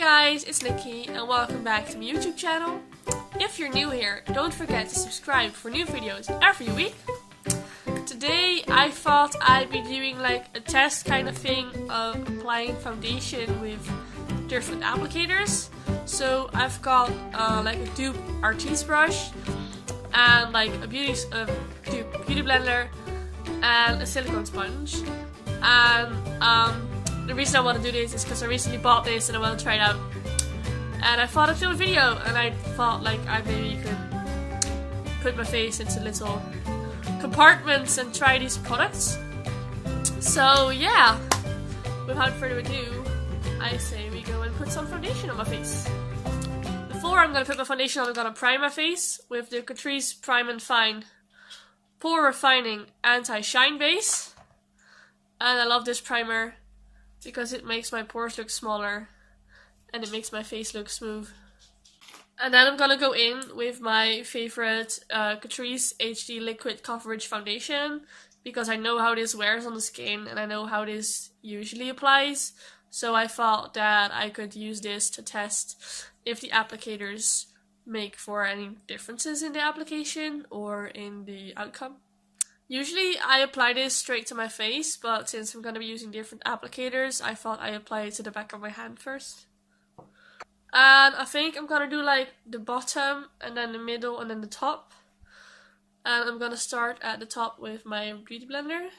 guys, it's Nikki and welcome back to my YouTube channel. If you're new here, don't forget to subscribe for new videos every week. Today I thought I'd be doing like a test kind of thing of applying foundation with different applicators. So I've got like a dupe artiste brush and like a beauty blender and a silicone sponge. And the reason I want to do this is because I recently bought this and I want to try it out. And I thought I'd film a video, and I thought like I maybe could put my face into little compartments and try these products. So yeah, without further ado, I say we go and put some foundation on my face. Before I'm going to put my foundation on, I'm going to prime my face with the Catrice Prime and Fine Pore Refining Anti-Shine Base. And I love this primer because it makes my pores look smaller and it makes my face look smooth. And then I'm gonna go in with my favorite Catrice HD Liquid Coverage Foundation because I know how this wears on the skin and I know how this usually applies. So I thought that I could use this to test if the applicators make for any differences in the application or in the outcome. Usually I apply this straight to my face, but since I'm going to be using different applicators, I thought I'd apply it to the back of my hand first. And I think I'm going to do like the bottom, and then the middle, and then the top. And I'm going to start at the top with my beauty blender.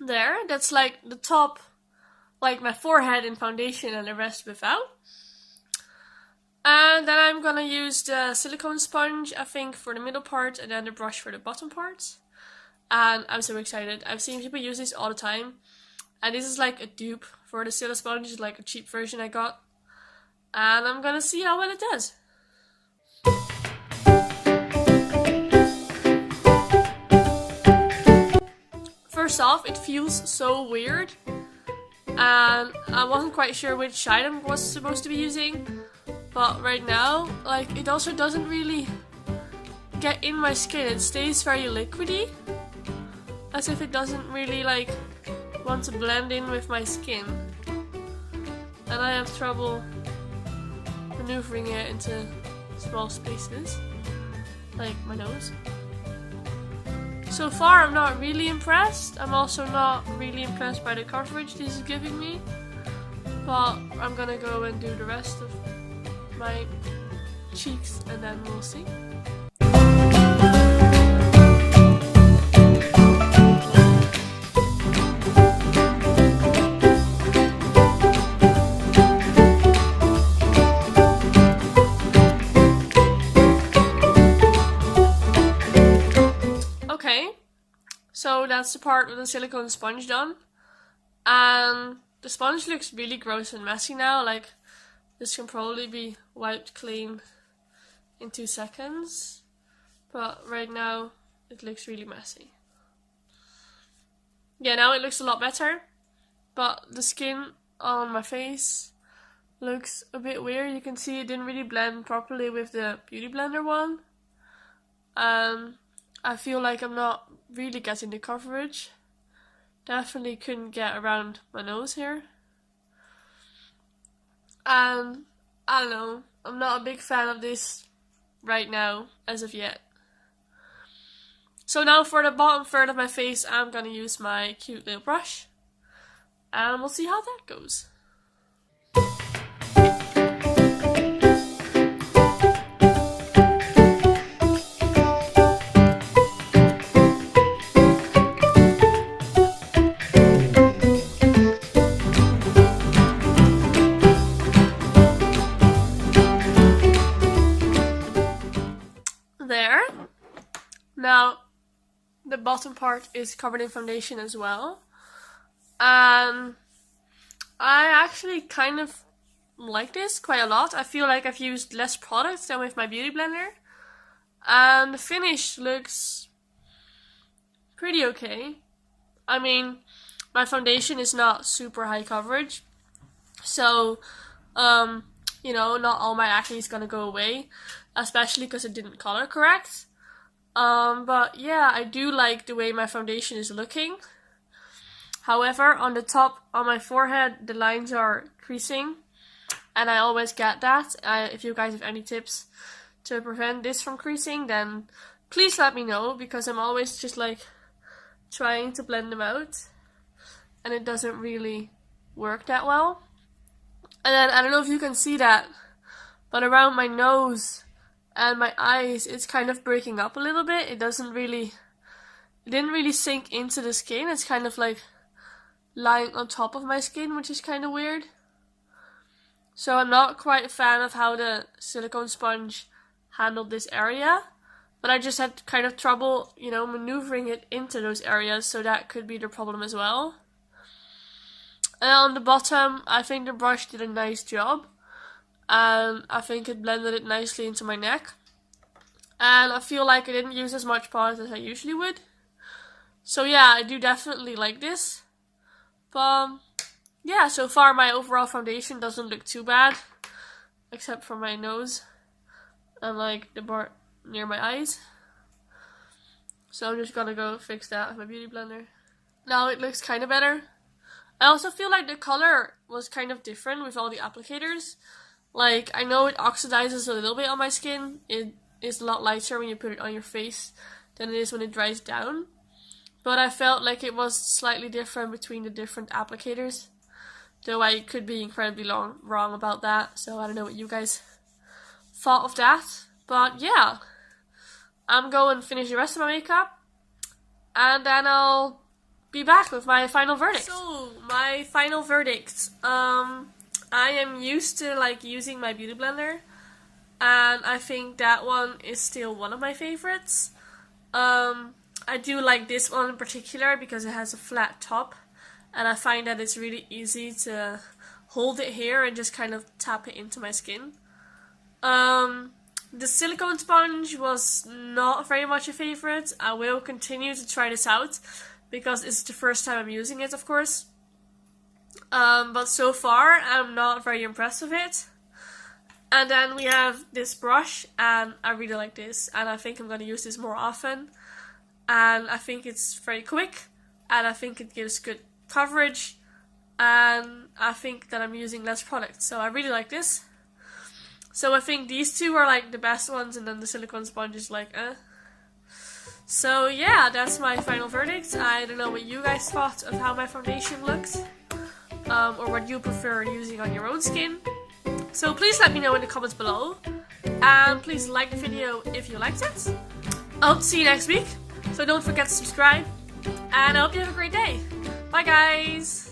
There, that's like the top, like my forehead in foundation and the rest without. And then I'm gonna use the silicone sponge, I think, for the middle part, and then the brush for the bottom part. And I'm so excited. I've seen people use this all the time. And this is like a dupe for the silicone sponge, like a cheap version I got. And I'm gonna see how well it does. First off, it feels so weird, and I wasn't quite sure which side I was supposed to be using, but right now, like, it also doesn't really get in my skin. It stays very liquidy, as if it doesn't really like want to blend in with my skin, and I have trouble maneuvering it into small spaces, like my nose. So far I'm not really impressed. I'm also not really impressed by the coverage this is giving me. But I'm gonna go and do the rest of my cheeks and then we'll see. So that's the part with the silicone sponge done. And the sponge looks really gross and messy now. Like, this can probably be wiped clean in 2 seconds. But right now, it looks really messy. Yeah, now it looks a lot better. But the skin on my face looks a bit weird. You can see it didn't really blend properly with the Beauty Blender one. I feel like I'm not really getting the coverage. Definitely couldn't get around my nose here. And I don't know, I'm not a big fan of this right now, as of yet. So now for the bottom third of my face, I'm gonna use my cute little brush. And we'll see how that goes. There. Now the bottom part is covered in foundation as well, and I actually kind of like this quite a lot. I feel like I've used less products than with my beauty blender, and the finish looks pretty okay. I mean, my foundation is not super high coverage, so you know, not all my acne is gonna go away. especially because it didn't color correct. But yeah, I do like the way my foundation is looking. However, on the top, on my forehead, the lines are creasing, and I always get that. If you guys have any tips to prevent this from creasing, then please let me know, because I'm always just like trying to blend them out, and it doesn't really work that well. And then, I don't know if you can see that, but around my nose and my eyes, it's kind of breaking up a little bit. It didn't really sink into the skin. It's kind of like lying on top of my skin, which is kind of weird. So I'm not quite a fan of how the silicone sponge handled this area, but I just had kind of trouble, maneuvering it into those areas, so that could be the problem as well. And on the bottom, I think the brush did a nice job, and I think it blended it nicely into my neck. And I feel like I didn't use as much product as I usually would. So yeah, I do definitely like this. But yeah, so far my overall foundation doesn't look too bad, except for my nose and like the part near my eyes. So I'm just gonna go fix that with my beauty blender. Now it looks kind of better. I also feel like the color was kind of different with all the applicators. Like, I know it oxidizes a little bit on my skin. It is a lot lighter when you put it on your face than it is when it dries down. But I felt like it was slightly different between the different applicators. Though I could be incredibly wrong about that. So I don't know what you guys thought of that. But yeah, I'm going to finish the rest of my makeup, and then I'll be back with my final verdict. So, my final verdict. I am used to like using my beauty blender, and I think that one is still one of my favorites. I do like this one in particular because it has a flat top, and I find that it's really easy to hold it here and just kind of tap it into my skin. The silicone sponge was not very much a favorite. I will continue to try this out because it's the first time I'm using it, of course. But so far, I'm not very impressed with it. And then we have this brush, and I really like this, and I think I'm going to use this more often. And I think it's very quick, and I think it gives good coverage, and I think that I'm using less product, so I really like this. So I think these two are like the best ones, and then the silicone sponge is like So yeah, that's my final verdict. I don't know what you guys thought of how my foundation looks, or what you prefer using on your own skin. So please let me know in the comments below, and please like the video if you liked it. I hope to see you next week, so don't forget to subscribe, and I hope you have a great day. Bye guys!